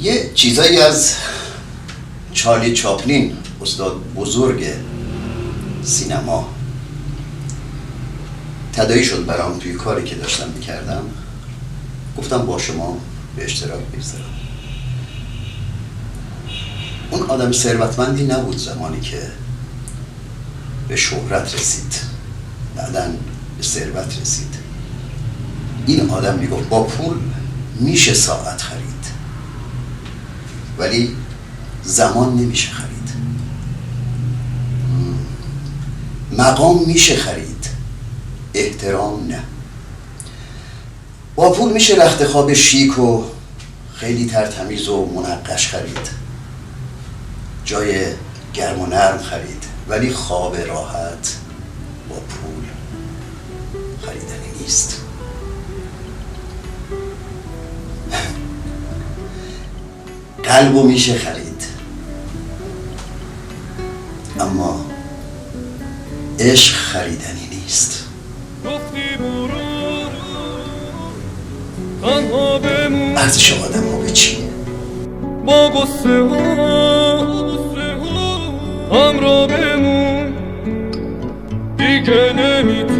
یه چیزایی از چارلی چاپلین، استاد بزرگ سینما، تداعی شد برام توی کاری که داشتم میکردم. گفتم با شما به اشتراک بگذارم. اون آدم ثروتمندی نبود زمانی که به شهرت رسید، بعداً به ثروت رسید. این آدم میگفت با پول میشه ساعت خرید، ولی زمان نمیشه خرید. مقام میشه خرید، احترام نه. با پول میشه رخت خواب شیک و خیلی ترتمیز و منقش خرید، جای گرم و نرم خرید، ولی خواب راحت با پول خریدنی نیست. قلبو میشه خرید، اما عشق خریدنی نیست. ارزش آدم ها به چیه؟ با غصه ها هم را بمون دیگه نمیتونم